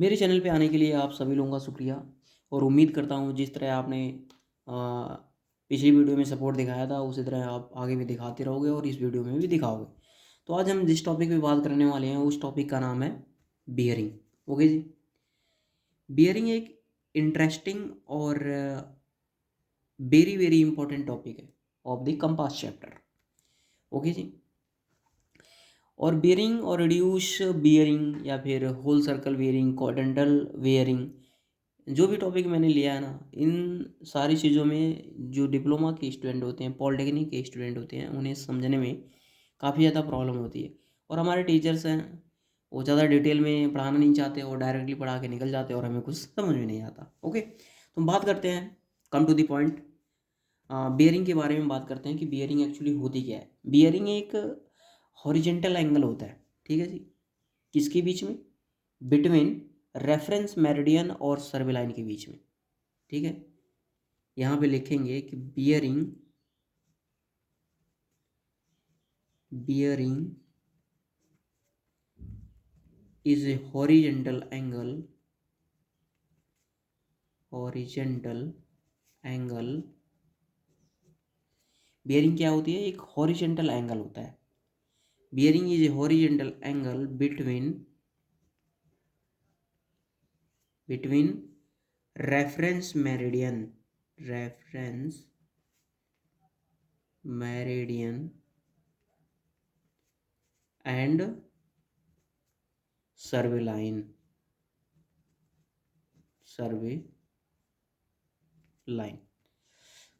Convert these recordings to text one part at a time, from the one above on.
मेरे चैनल पे आने के लिए आप सभी लोगों का शुक्रिया। और उम्मीद करता हूँ जिस तरह आपने पिछली वीडियो में सपोर्ट दिखाया था उसी तरह आप आगे भी दिखाते रहोगे और इस वीडियो में भी दिखाओगे। तो आज हम जिस टॉपिक पे बात करने वाले हैं उस टॉपिक का नाम है बियरिंग। ओके जी। बियरिंग एक इंटरेस्टिंग और वेरी वेरी इंपॉर्टेंट टॉपिक है of the compass chapter. Okay जी। और बियरिंग और रिड्यूस बियरिंग या फिर whole circle bearing, quadrantal bearing, जो भी टॉपिक मैंने लिया है ना, इन सारी चीज़ों में जो डिप्लोमा के स्टूडेंट होते हैं, पॉलिटेक्निक के स्टूडेंट होते हैं, उन्हें समझने में काफ़ी ज़्यादा प्रॉब्लम होती है। और हमारे टीचर्स हैं वो ज़्यादा डिटेल में पढ़ाना नहीं चाहते और डायरेक्टली पढ़ा के निकल जाते हैं और हमें कुछ समझ में नहीं आता। ओके, तो हम बात करते हैं, come to the point, bearing के बारे में बात करते हैं कि बियरिंग एक्चुअली होती क्या है। बियरिंग एक हॉरिजेंटल एंगल होता है, ठीक है जी। किसके बीच में? बिटवीन रेफरेंस मेरिडियन और सर्वे लाइन के बीच में, ठीक है। यहाँ पे लिखेंगे कि bearing bearing is a horizontal angle. Bearing क्या होती है? एक हॉरिजेंटल एंगल होता है। Bearing is a horizontal angle between reference meridian and survey line.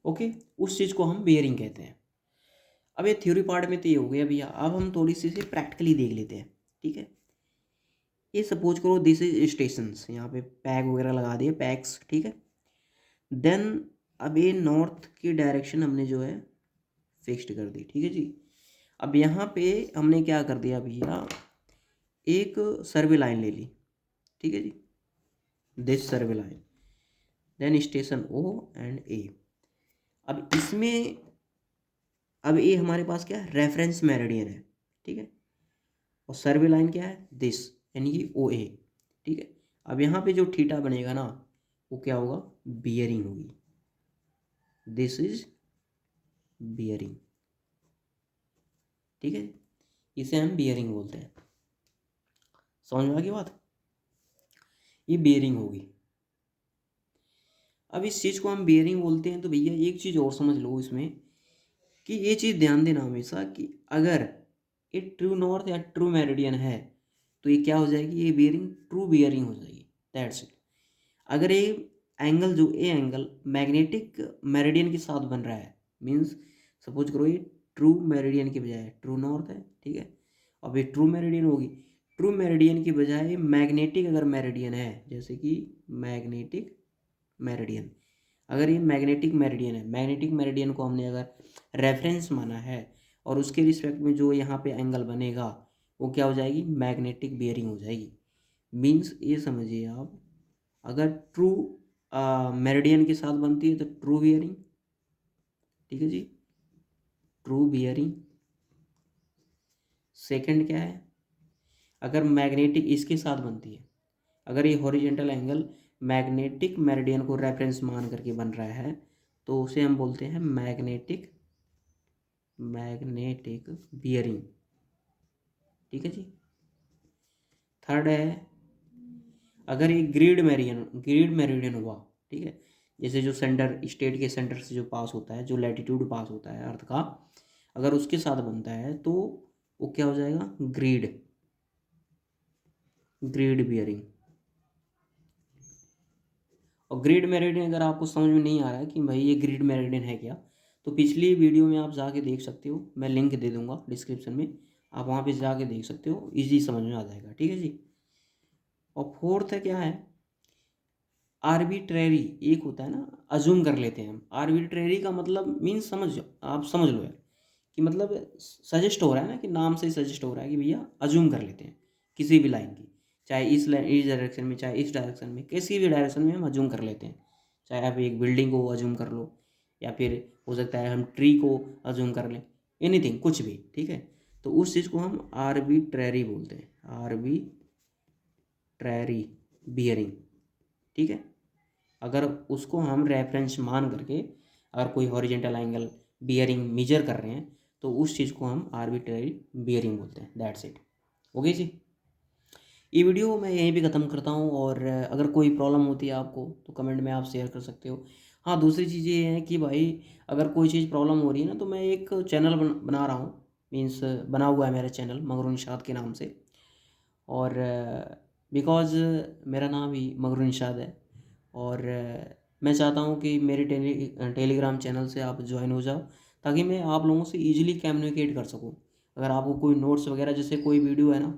Okay, उस चीज़ को हम बियरिंग कहते हैं। अब ये थ्योरी पार्ट में तो ये हो गया भैया। अब हम थोड़ी सी इसे प्रैक्टिकली देख लेते हैं, ठीक है। ये सपोज करो दिस इज स्टेशंस, यहाँ पे पैग वगैरह लगा दिए, पैक्स, ठीक है। देन अब ये नॉर्थ की डायरेक्शन हमने जो है फिक्स्ड कर दी, ठीक है जी। अब यहाँ पे हमने क्या कर दिया भैया, एक सर्वे लाइन ले ली, ठीक है जी, this survey line, then station O and A. अब इसमें, अब ये हमारे पास क्या है? रेफरेंस मेरिडियन है, ठीक है। और सर्वे लाइन क्या है? दिस, यानी कि ओ ए, ठीक है। अब यहाँ पे जो थीटा बनेगा ना, वो क्या होगा? बियरिंग होगी। दिस इज बियरिंग, ठीक है। इसे हम बियरिंग बोलते हैं। समझ में आ गई बात? ये बियरिंग होगी। अब इस चीज़ को हम बियरिंग बोलते हैं तो भैया एक चीज़ और समझ लो इसमें, कि ये चीज़ ध्यान देना हमेशा कि अगर ये ट्रू नॉर्थ या ट्रू मेरिडियन है तो ये क्या हो जाएगी? ये बियरिंग ट्रू बियरिंग हो जाएगी। That's it. अगर ये एंगल, जो ए एंगल मैग्नेटिक मेरिडियन के साथ बन रहा है, मीन्स सपोज करो ये ट्रू मेरिडियन के बजाय ट्रू नॉर्थ है, ठीक है। अब ये ट्रू मेरिडियन होगी। ट्रू मेरिडियन की बजाय मैग्नेटिक अगर मेरिडियन है, जैसे कि मैग्नेटिक मेरिडियन, अगर ये मैग्नेटिक मेरिडियन है, मैग्नेटिक मेरिडियन को हमने अगर रेफरेंस माना है और उसके रिस्पेक्ट में जो यहाँ पे एंगल बनेगा वो क्या हो जाएगी? मैग्नेटिक बियरिंग हो जाएगी। मीन्स ये समझिए आप, अगर ट्रू मेरिडियन के साथ बनती है तो ट्रू बियरिंग, ठीक है जी, ट्रू बियरिंग। सेकंड क्या है? अगर मैग्नेटिक इसके साथ बनती है, अगर ये हॉरिजेंटल एंगल मैग्नेटिक मेरिडियन को रेफरेंस मान करके बन रहा है तो उसे हम बोलते हैं मैग्नेटिक बियरिंग, ठीक है जी। थर्ड है, अगर ये ग्रीड मेरिडियन हुआ, ठीक है, जैसे जो सेंटर, स्टेट के सेंटर से जो पास होता है, जो लैटिट्यूड पास होता है अर्थ का, अगर उसके साथ बनता है तो वो क्या हो जाएगा? Grid bearing. और ग्रीड मेरिडियन अगर आपको समझ में नहीं आ रहा है कि भाई ये ग्रीड मेरिडियन है क्या, तो पिछली वीडियो में आप जाके देख सकते हो, मैं लिंक दे दूंगा डिस्क्रिप्शन में, आप वहाँ पे जाके देख सकते हो, इजी समझ में आ जाएगा, ठीक है जी। और फोर्थ है क्या है? आर्बिट्रेरी। एक होता है ना, अज्यूम कर लेते हैं हम। आर्बिट्रेरी का मतलब मीन्स समझ, आप समझ लो यार, कि मतलब सजेस्ट हो रहा है ना, कि नाम से ही सजेस्ट हो रहा है कि भैया अज्यूम कर लेते हैं किसी भी लाइन की, चाहे इस डायरेक्शन में, चाहे इस डायरेक्शन में, किसी भी डायरेक्शन में हम अज्यूम कर लेते हैं। चाहे आप एक बिल्डिंग को अज्यूम कर लो, या फिर हो सकता है हम ट्री को अज्यूम कर लें, एनीथिंग, कुछ भी, ठीक है। तो उस चीज़ को हम आर्बिट्रेरी बोलते हैं, आर्बिट्रेरी, बियरिंग, ठीक है। अगर उसको हम रेफरेंस मान करके अगर कोई हॉरिजेंटल एंगल बियरिंग मेजर कर रहे हैं तो उस चीज़ को हम आर्बिट्ररी बियरिंग बोलते हैं। That's it. ओके जी, ये वीडियो मैं यहीं पे ख़त्म करता हूँ। और अगर कोई प्रॉब्लम होती है आपको तो कमेंट में आप शेयर कर सकते हो। हाँ, दूसरी चीज़ ये है कि भाई अगर कोई चीज़ प्रॉब्लम हो रही है ना तो मैं एक चैनल बना रहा हूँ, मीन्स बना हुआ है मेरा चैनल मगरून निशात के नाम से। और बिकॉज़ मेरा नाम ही मगरून निशात है। और मैं चाहता हूँ कि मेरे टेलीग्राम चैनल से आप ज्वाइन हो जाओ ताकि मैं आप लोगों से ईजिली कम्युनिकेट कर सकूँ। अगर आपको कोई नोट्स वगैरह, जैसे कोई वीडियो है ना,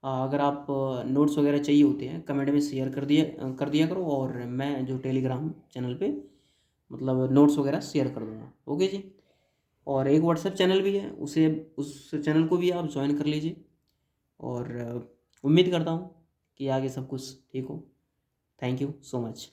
अगर आप नोट्स वगैरह चाहिए होते हैं कमेंट में शेयर कर दिया करो, और मैं जो टेलीग्राम चैनल पे मतलब नोट्स वगैरह शेयर कर दूँगा। ओके जी। और एक व्हाट्सएप चैनल भी है, उस चैनल को भी आप ज्वाइन कर लीजिए। और उम्मीद करता हूँ कि आगे सब कुछ ठीक हो। Thank you so much.